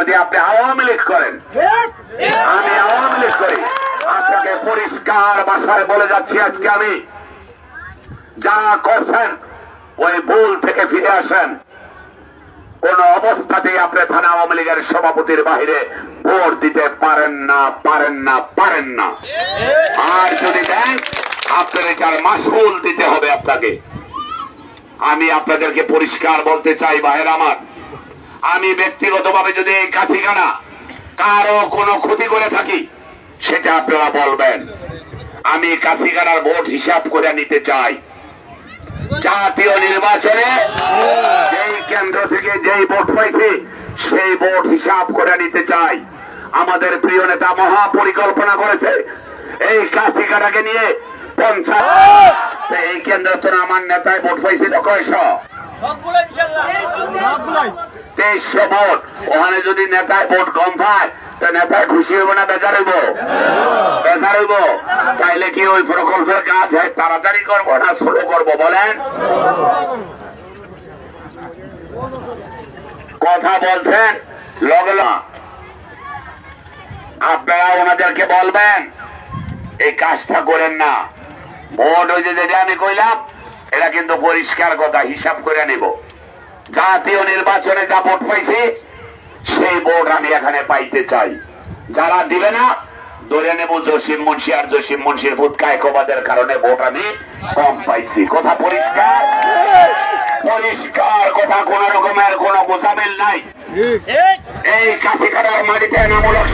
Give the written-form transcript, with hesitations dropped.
যদি আপনি আওয়ামী লীগ করেন, আমি আওয়ামী লীগ করি, আপনাকে পরিষ্কার ভাষায় বলে যাচ্ছি আজকে আমি, যা করছেন ওই ভুল থেকে ফিরে আসেন। কোন অবস্থাতেই আপনি থানা আওয়ামী লীগের সভাপতির বাহিরে ভোট দিতে পারেন না, পারেন না, পারেন না। আর যদি দেন আপনার এটার মাসুল দিতে হবে আপনাকে। আমি আপনাদেরকে পরিষ্কার বলতে চাই ভাইয়ের আমার, আমি ব্যক্তিগতভাবে যদি এই কাছিখানা কারো কোনো ক্ষতি করে থাকি সেটা আপনারা বলবেন। আমি কাছিখানার ভোট হিসাব করে নিতে চাই। জাতীয় নির্বাচনে যেই কেন্দ্র থেকে যেই ভোট পাইছি সেই ভোট হিসাব করে নিতে চাই। আমাদের প্রিয় নেতা মহা পরিকল্পনা করেছে এই কাছিখানাকে নিয়ে 50 এই কেন্দ্র তো আমার নেতায় ভোট পাইছিল কয়শো, 2300 ভোট। ওখানে যদি নেতায় ভোট কম পায় তো নেতায় খুশি হইব না বেজার হইব? বেজার হইব। তাইলে কি ওই প্রকল্পের কাজ তাড়াতাড়ি করবো না স্লো করবো বলেন? কথা বলছেন লগে আপনারা ওনাদেরকে বলবেন এই কাজটা করেন না। ভোট ওই যে যেটা আমি কইলাম এটা কিন্তু পরিষ্কার কথা, হিসাব করে নিব। জাতীয় নির্বাচনে যা ভোট পাইছি সেই ভোট আমি এখানে পাইতে চাই। যারা দিবে না ধরে নেব জসিম মুন্সি, আর জসিম মুন্সির ফুৎকা একবাদের কারণে ভোট আমি কম পাইছি। কথা পরিষ্কার, পরিষ্কার কথা, কোন রকমের কোন গোসামিল নাই। এই কাছিকাটার মাটিতে নামূলক